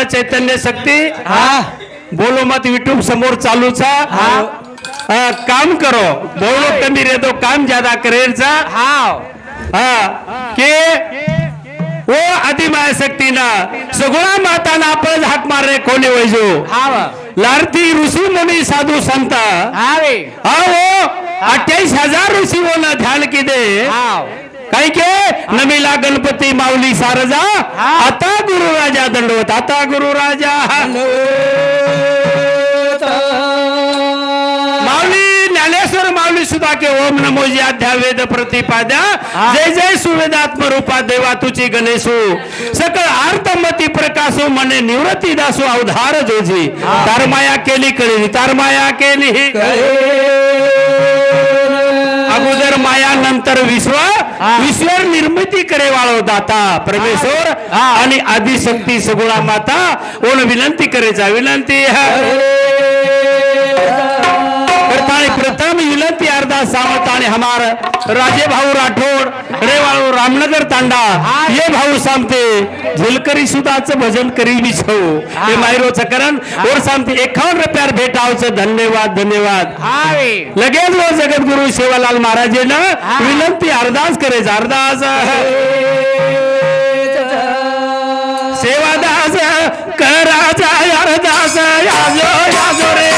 चैतन्य शक्ती बोलो मत यूट्यूब समोर चालूचा काम करो बोलो कमी रे तो काम ज्यादा करेचा के वो आदिमाय शक्ती ना सगुणा माता ना आपण हाक मार रे कोणी वैजो लारती ऋषी मुनी साधू संत वो 28,000 ऋषी ना ध्यान की दे काय के नमीला गणपती माऊली सारजा आता गुरु राजा दंडवत आता गुरु राजा माऊली ज्ञानेश्वर माऊली सुद्धा के ओम नमो जी अध्या वेद प्रतिपाद्या जय जय सुवेदात्म रूपा देवा तुची गणेशो सकळ आर्तमती प्रकाशो मने निवृत्ती दासो अवधार जोजी तार माया केली कळी तार माया केली अगोदर माया नंतर विश्वर निर्मिती करे वाळो दाता परमेश्वर आणि आदिशक्ती सगुणा माता ओन विनंती करायचा विनंती प्रथम विनंती अरदास सामत आणि हमार राजे भाऊ राठोड रेवाळू रामनगर तांडा ये भाऊ सांगते झुलकरी सुदाचं भजन करी बिछो हे मायरोचं करण और सांगते 51 रुपयार भेटावचं धन्यवाद धन्यवाद लगेच वो जगद्गुरु सेवालाल महाराजेंना विनंती अरदास करायचा अरदास सेवादास कराचा अरदास याजो याजो रे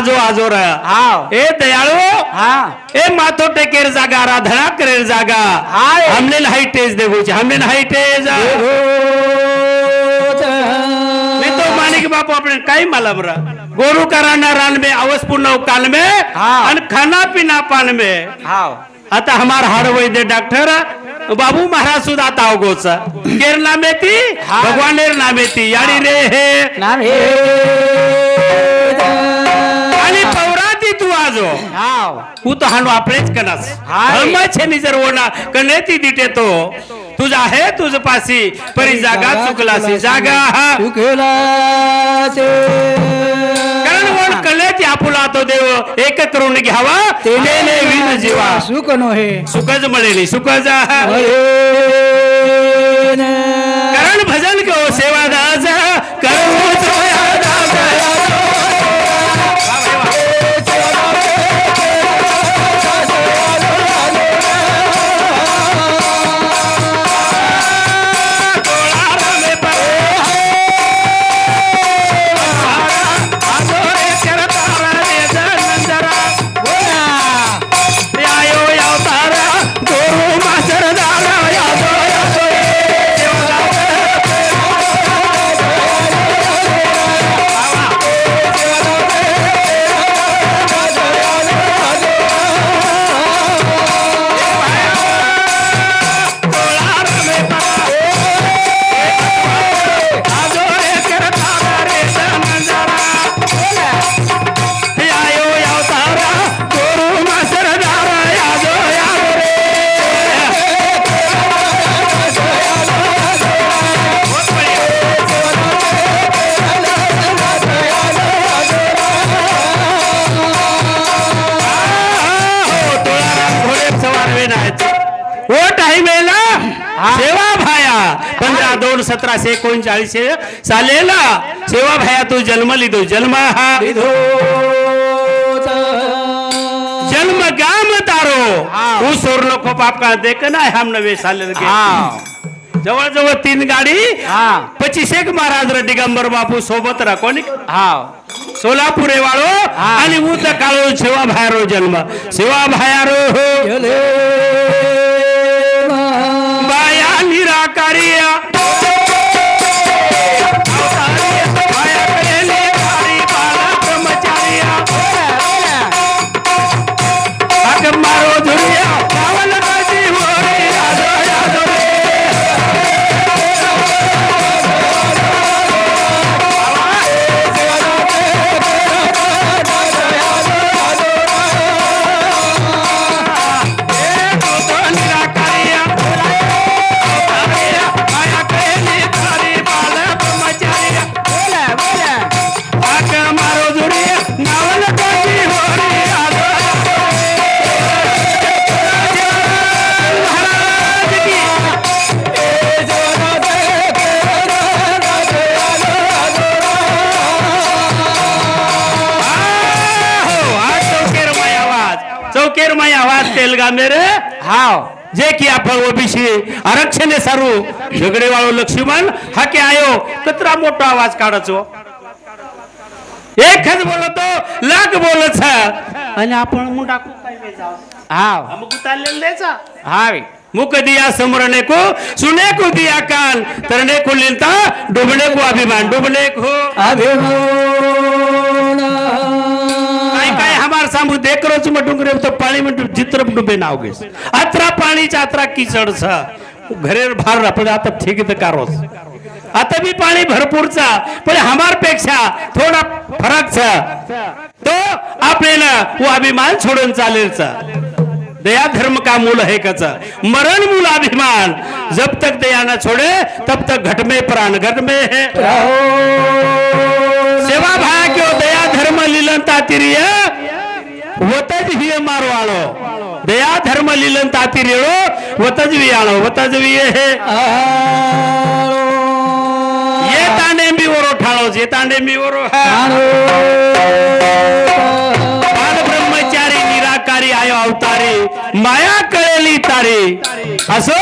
आजो आजोर हाव ए दयाळू हा ए माथो टेकेर जागा राधना करेर जागा हाय. हमने नहीं तेज देखो हमने नहीं तेज मैं तो मानिक बापू अपने काही मालम रा गोरू कराना रान में अवस पुनव काल में हाँ. और खाना पीना पान में हाव आता हमार हाड वैद्य डॉक्टर बाबू महाराज सुद्धा आता गोच केर नामे ती हाँ. भगवानेर नामे ती याडी रे हे नाम हे आणि पौराती तू आजो हाव तू तो हाणू आपलेच कनास हाय. हमाचे निजर ओना कनेती दिटे तो तुझा आहे तुझ पासी परी जागा चुकलासी जागा हा कारण वण कलेती आपुला तो देव एक करून घ्यावा तेने विन जीवा सुख नो हे सुखज मिळेली सुखज कारण भजन को सेवा दास करो सोया दास सेवा भाया 15/2/1739 सालेला सेवा भाया तू जन्म लिदो जन्म हा जन्म गाम तारो तू सोर नको पाप का देख ना हम नवे साले जवळ जवळ 3 गाडी 25 महाराज दिगंबर बापू सोबत रा कोणी सोलापुरे वाळो आणि उत काळो सेवा भायारो जन्म सेवा भायारो बाया निराकारिया मारो धुरिया तेलगा मेरे हाव जे की आपण ओबीसी आरक्षण सारू झगडे वाळो लक्ष्मण हा के आयो कतरा मोठा आवाज काढचो एकच बोलतो लाख बोलच आणि आपण मुंडा काय जाव हाव हमकु तालेल द्यायचा हाय मुख दिया समरने को सुने को दिया कान तरने को लिलता डुबने को अभिमान डुबने को अभिमान काय हमार सामू देखरोच मटुंगरे तो पाणी मटु चित्र डुबे नाव गेस अत्रा पाणी चात्रा किचड छ घरेर भार आपण आता ठीक आहे कारोस आता भी पाणी भरपूरचा पण हमार पेक्षा थोडा फरक छ तो आपल्याला वो अभिमान छोडून चालेलचा दया धर्म का मूल है कचा मरण मूल अभिमान जब तक दया न छोड़े तब तक घट में प्राण घट में है सेवा भाया क्यों दया धर्म लीलन तातिरिय वतज ही मारवाळो दया धर्म लीलन तातिरियो वतज भी आळो वतज भी है ये तांडे मी वरो ठाळो जे तांडे मी वरो ब्रह्मचारी निराकारी आयो अवतारी माया कळेली तारी असो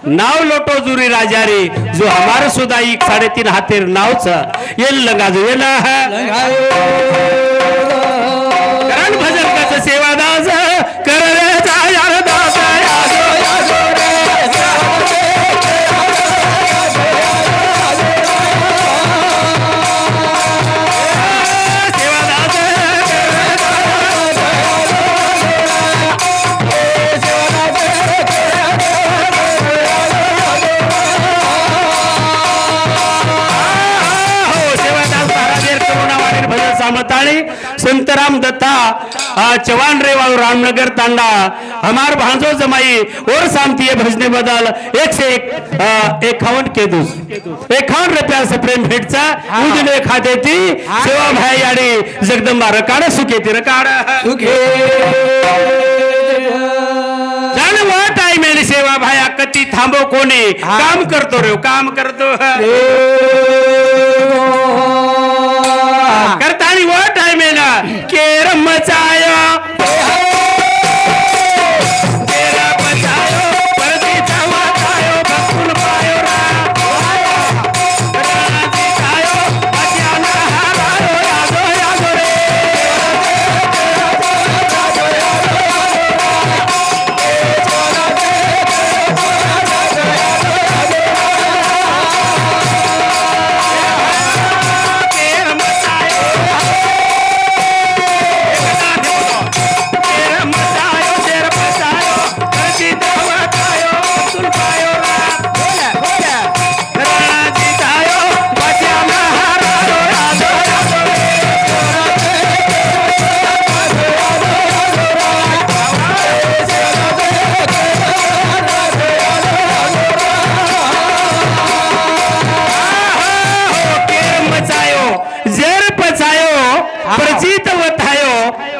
नाव लोटो जुरी राजारी जो हमारे सुधा 3.5 हातेर नाव छ ये लंगा जो ये ना है दास सेवादास कर रे जाया दास यादो यादो रे संतराम दत्ता चौहान रेवाड़ू रामनगर तांडा हमार भांजो जमाई और शांति भजने बदल 151 के दूस 51 रुपया से प्रेम भेटचा उजले खाते थी सेवा भाई याडी जगदंबा रकाड सुखे ती रकाड सुखे जान वो टाइम आहे सेवा भाया कती थांबो कोणी काम करतो रे काम करतो करतानी वो टाइम है ना केर मचायो केरा बचायो परदी चावा खायो भक्कुन पायो रा राजी खायो अज्ञान हारायो यादो यादो रे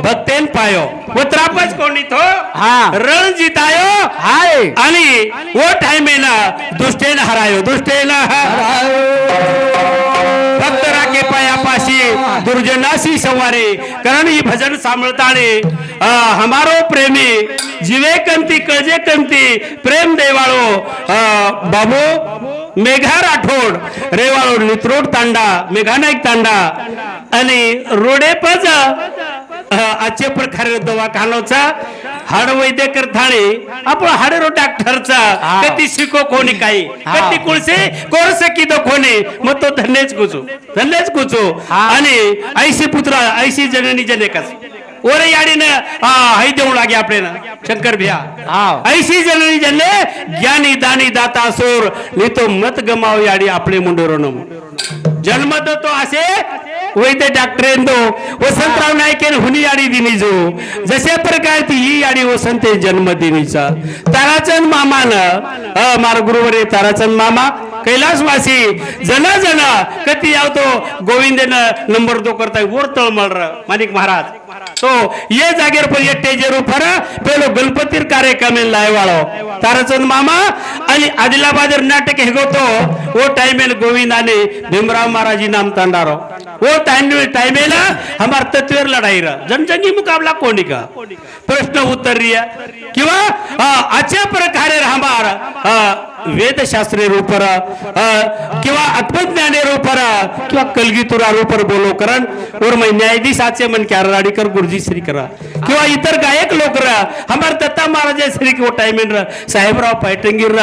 भक्तेन पायो वो त्रापच कोणी तो रण जितायो हाय आणि वो टाइम आहे ना दुष्टेन हरायो दुष्टेन भक्त राखे पायापाशी दुर्जनाशी संवारे कारण ही भजन सांभळताणे हमारो प्रेमी जीवे कंती कळजे कंती प्रेम देवाळो बाबू मेघा राठोड रेवाळो नित्रोड तांडा मेघा नाईक तांडा आणि रोडेपच आजचे प्रकारे दवाखानोचा हाड वैद्यकर थाळे आपण हाडरो डॉक्टरचा कधी शिको कोणी काही कधी कुळसे कोर्स किदो कोणी मग तो धन्यच कुचो आणि ऐशी पुत्र ऐशी जननी जनेकस ओरे याडीनं हाय देऊ लागे आपल्याला शंकर भिया ऐशी जननी जने ज्ञानी दानी दाता सोर नी तो मत गमाव याडी आपले मुंडोरनो जन्म तो असे वैद्य डॉक्टरेंदो वसंतराव नाईकेन हुनी याडी दिनीजो जशा प्रकार ती ही याडी वसंत जन्म दिनीचा ताराचंद मामान मार गुरुवरे ताराचंद मामा कैलासवासी जन जन कती आवतो गोविंदन नंबर 2 करता वर तळमळ माणिक महाराज तो ये जागेर पर ये टेजेर ऊपर पेलो गणपतीर कार्यक्रम लायवाळो ताराचंद मामा आणि आदिलाबादर नाटक हेगोतो वो टाइमेल गोविंदाने भीमराव महाराजी नाम तांडारो वो टाइमेला हमार तत्वेर लढाई जनजंगी मुकाबला कोणी का प्रश्न उत्तर रिया किंवा आजच्या प्रकारे हमार वेदशास्त्रे रूपर किंवा आत्मज्ञाने रूपर किंवा कलगीतुरा रूपर बोलो करण और मैं न्यायाधीश आचे मन क्या राडीकर गुरुजी श्री करा किंवा इतर गायक लोक हमार दत्ता महाराज श्री वो टाइमेन साहेबराव पैठंगीर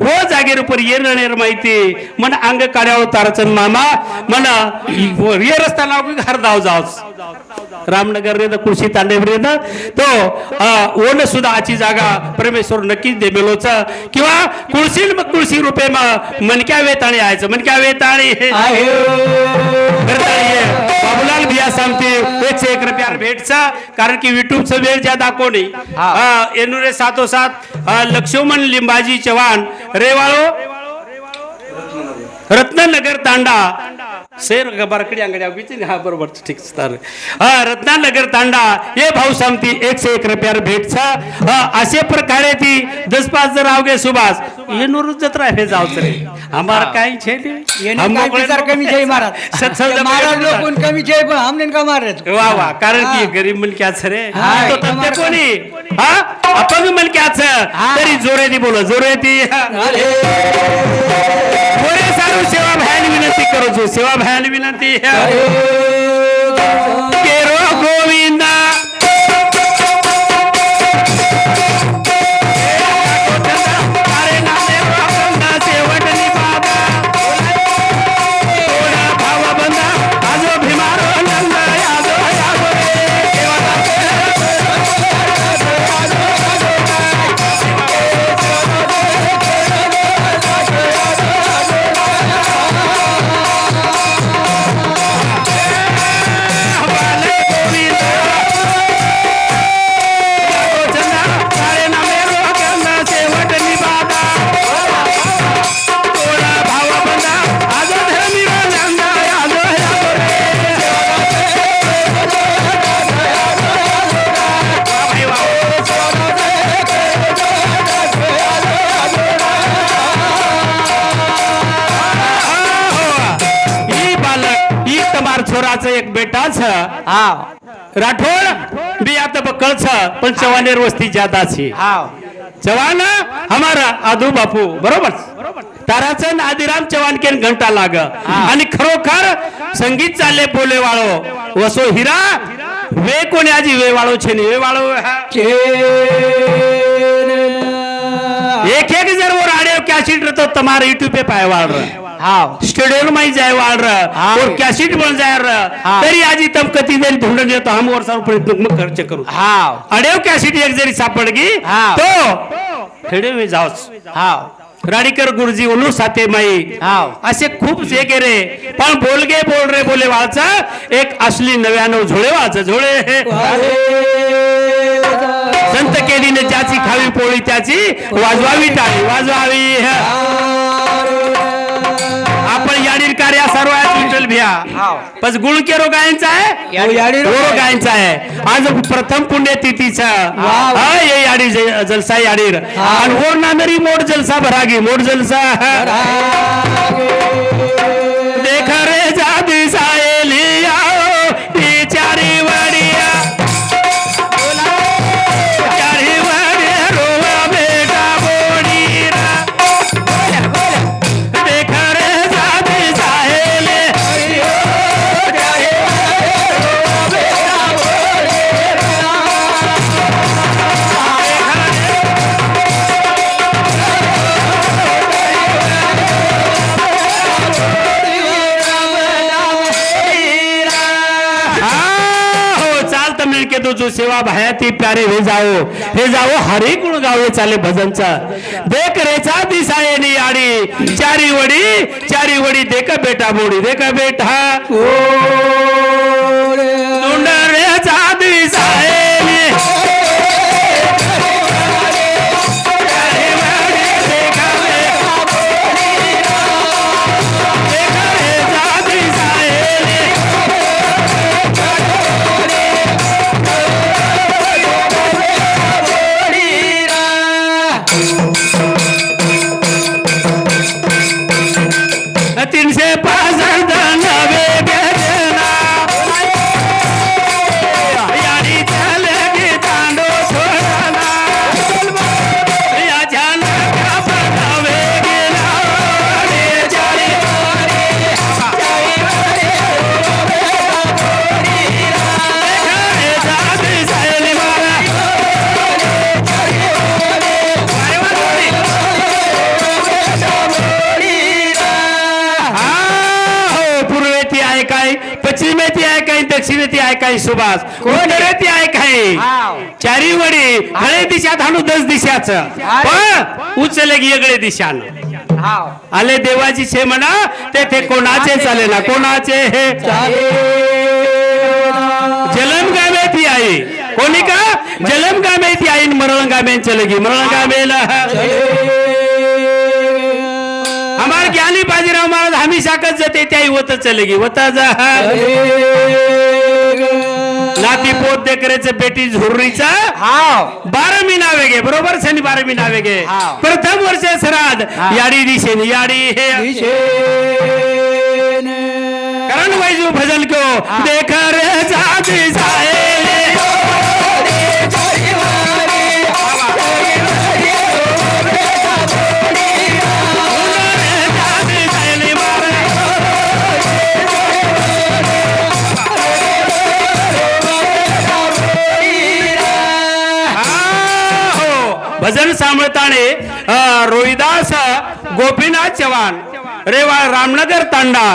वो जागेर ऊपर ये रणेर माहिती मन अंग काढ्याव तारचंद मामा मन ये रस्ता नाव घर दाव जावस रामनगर रे कृषी तांडेवरे तो ओन सुद्धा आची जागा परमेश्वर नक्कीच देमेलोचा किंवा कुळशी रुपये मनक्या वेताळी यायचं मनक्या वेताळी बाबूलाल भिया सांगते 101 रुपया भेटचा कारण की युट्यूबचं वेळ ज्या दाखवणे एनुरे साथोसाथ लक्ष्मण लिंबाजी चव्हाण रेवाळो रत्ननगर तांडा शेर बारकडी अंगड्या बिचिन हा बरोबर ठीक सर रत्नानगर तांडा ये भाऊ सांगती 101 रुपया भेटचा असे प्रकारे ती 10-5 जर आवगे सुभाष ये नुरुज जत्रा हे जावच रे हमार काही छे हम सर कमी छे महाराज सत्संग महाराज लोकन कमी छे पण हमने का मारत वाह वाह कारण की गरीब मन क्या छरे तो तत्ते कोणी अपंग मन क्या छ तरी जोरे दी बोलो जोरे दी बोले सारू सेवा भाई विनंती करो जो सेवा भाई विनंती है केरो गोविंदा छोराचं एक बेटाच हाव राठौड़ भी आता बकलछ पण चवानेर वस्ती ज्यादा छे हाव चव्हाण हमारा आदू बापू बरोबर ताराचंद आदिराम चव्हाण केन घंटा लाग आणि खरोखर संगीत चालले बोले वाळो वसो हिरा वे कोणी आजी वे वाळो छे वे वाळो एक एक जर वो राडियो कैसेट तो तुम्हारे यूट्यूब पे पाए वाल हाव स्टूडियो में जाए वाल और कैसेट बन जाए तरी आजी तम कती देर ढूंढन देतो हम और सार प्रयत्न खर्च करू हाव ऑडियो कैसेट एक जरी सापडगी तो खेडे में जाओ हाव राडीकर गुरुजी उलू साथे माई हाव असे खूप जे गेले पण बोलगे बोल रे बोले वाचा एक असली नव्यानो झोळे वाचा झोळे संत केलीने ज्याची खावी पोळी त्याची वाजवावी टाळी वाजवावी आपण याडीर कार्या सर्व विठ्ठल भिया पण गुळकेरो गायंचा आहे रोरो गायंचा आहे आज प्रथम पुण्यतिथीचा ये याडी जलसा याडीर आणि ओर नानरी मोड जलसा भरागी मोड जलसा देख रे जादी सायली आओ ती चारी वडिया चारी वडिया रोवा बेटा बोडीरा देख रे जादी सायली के तो जो सेवा भयाती प्यारे हे जाओ हरी गुण गावे चाले भजनचा देख रेचा दिसायनी आडी चारी वडी देख बेटा बोडी देख बेटा तुंड रेचा दिसायनी पश्चिमेती आहे काही दक्षिणेती आहे काही सुभाष कोणती आहे काही चारी वडी हळे दिशात हाणू 10 दिशाच पण उचले की वेगळे दिशान आले देवाची छे म्हणा तेथे कोणाचे चाले ना कोणाचे हे जलम गामेती आहे कोणी का जलम गामेती आहे मरण गामे चलेगी मरण गामेला हमारे ज्ञानी बाजीराव महाराज हमेशा कच जाते त्याही होत चलेगी होता जा नाती पोत देखरेचे बेटी झुर्रीचा 12 महिना वेगे बरोबर शनी 12 महिना वेगे प्रथम वर्ष श्राद्ध याडी दिशेने याडी हे करण वैजू भजन क्यों देख रे जाती जाए भजन सांभळताने रोहिदास गोपीनाथ चव्हाण रेवा रामनगर तांडा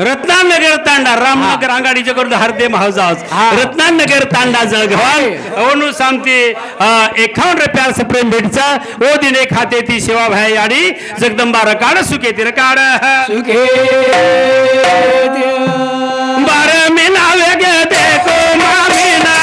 रत्नानगर तांडा रामनगर आंगाडीचे करून हरदे महाजाज रत्नानगर तांडा जळगाव ओनु सांगते 51 रुपया से प्रेम भेटचा ओ दिने खाते ती सेवा भाई आडी जगदंबा रकाड सुखे ती रकाड सुखे 12 महिना वेगे देखो मामीना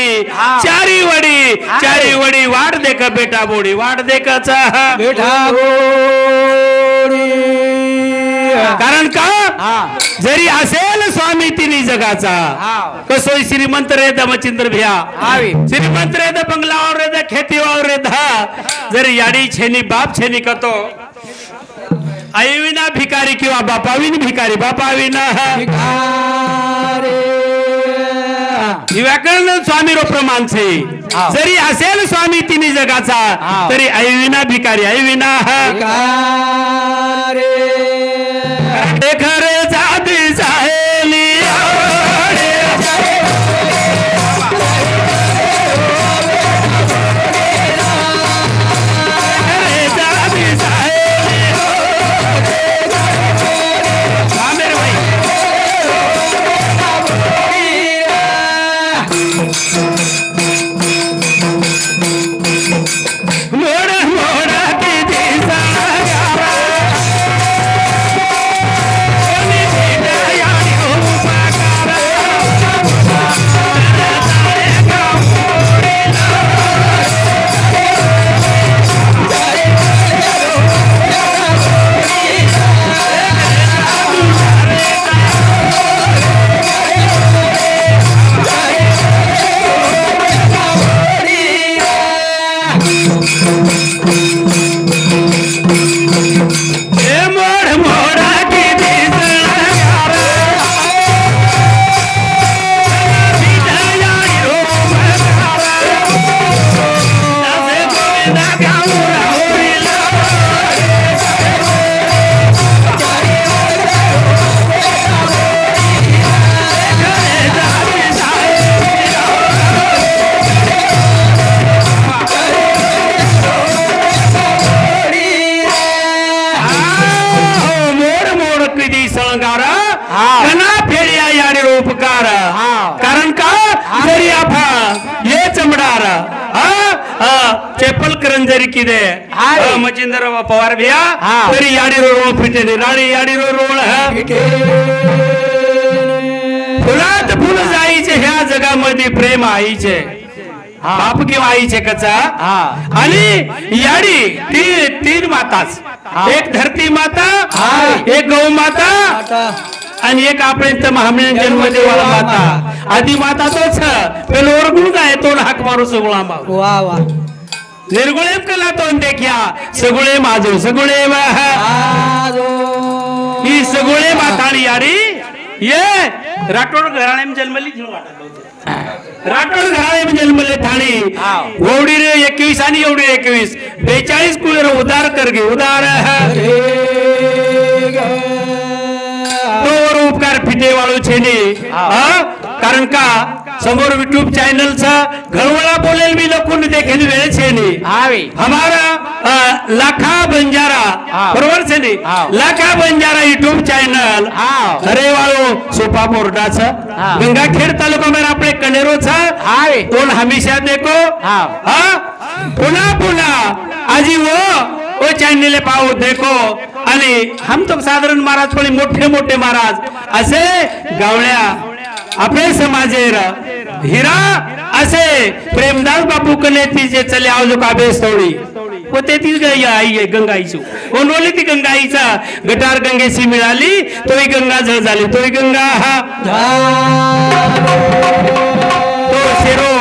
याडी चारी वडी वाढ दे का बेटा बोडी वाढ दे काचा बेटा कारण का हा जरी असेल स्वामी तिन्ही जगाचा हा कसोय श्रीमंत रे दमचिंद्र भ्या हावी श्रीमंत रे द बंगलावर रे द खेतीवर रे धा जरी याडी छेनी बाप छेनी कतो आई विना भिकारी किंवा बापाविन भिकारी बापाविना व्याकरण स्वामी रो प्रमाण छे हा. जरी असेल स्वामी तिन्ही जगाचा हा. तरी आई विना भिकारी आई विना खरे जाती जाहेली कारण का जरी आपण ये चमडार चेपल करंजरी किदे मचिंदर पवार भैया तरी याडी रोड फिटे दे राणी याडी रोड फुलात फुल जायचे ह्या जगामध्ये प्रेम आईचे बाप किंवा आईचे कचा आणि याडी तीन माताच एक धरती माता एक गौ माता आणि एक आपण महामिळन जन्म देवाला माता आधी माता तोच पेलोर गुण काय तोड हाक मारू सगळा वा वा निर्गुळे कला तोंड देखिया सगळे माझो सगळे ही सगळे माताळी यारी ये राठोड घराणे जन्मली राठोड घराणे जन्मले थाणी ओवडी रे 21 आणि एवढी 21 42 कुळेर उदार कर घे उदार उपकार फिटे वाळू छेनी कारण का समोर यूट्यूब चैनलचा घरवळा बोलेल भी लोगों ने देखे वेळ छेनी हमारा लाखा बंजारा बरोबर छे नी लाखा बंजारा यूट्यूब चैनल अरे वाळू सोपा बोर्डाचा गंगाखेड तालुका में आपले कनेरोचा कोण हमेशा देखो पुन्हा पुन्हा आजी वो चैनल पाहू देखो आणि हम तो साधारण महाराज पण मोठे मोठे महाराज असे गावळ्या आपले समाजेर हिरा असे प्रेमदास बापू कनेती जे चले आवलो काबेस तोडी व ते ती आई गंगाईची ओनोली ती गंगाईचा गटार गंगेशी मिळाली तोही गंगा जळ झाली तोही गंगा तो शेरो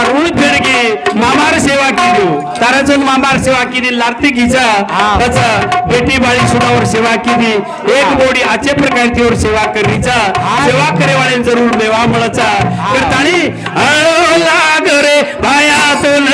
ऋण फेडगे मामार सेवा केली ताराचंद मामार सेवा केली लार्ती घिचा त्याचा बेटी बाळी सुनावर सेवा केली एक बोडी आचे प्रकारतीवर सेवा करीचा सेवा करेवाळे जरूर देवा मळचा करताणी आळो लाग रे भायातून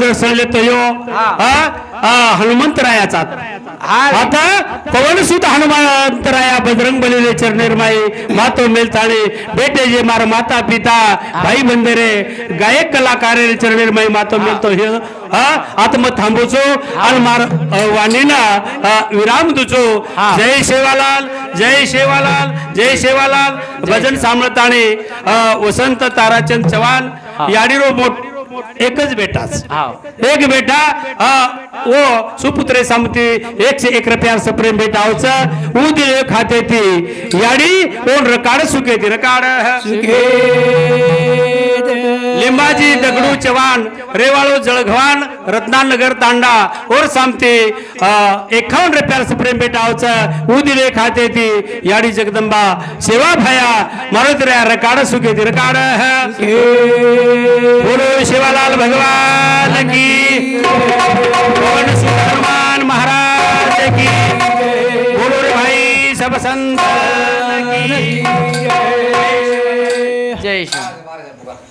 रसळले तो यो हनुमंतरायाचा हा आता पवन सुत हनुमंतराया बजरंग बलीले चरणेरमाई मातो मेलताळे बेटे जे मार माता पिता भाई बंदरे गायक कलाकार चरणेरमाई मातो मेलतो हे आत्म थांबवचो आणि मार वाणीना विराम दुचो जय शेवालाल जय शेवालाल जय शेवालाल भजन सामळताणे वसंत ताराचंद चव्हाण याडीरो मोठ एकच बेटाच एक बेटा वो सुपुत्रे सामती 101 रुपया सप्रेम बेटा आवच उदिले खाते ती याडी कोण रकाड सुके ती रकाड लिंबाजी दगडू चव्हाण रेवाळो जळघवान रत्नानगर तांडा और सामते 51 रुपया सप्रेम बेटा आवच उदिले खाते ती याडी जगदंबा सेवा भाया मारुतऱ्या रकाड सुके ती रकाड बोलो शिवालाल भगवान की पवन सुत हनुमान महाराज की बोलो रे भाई सब संत की जय श्री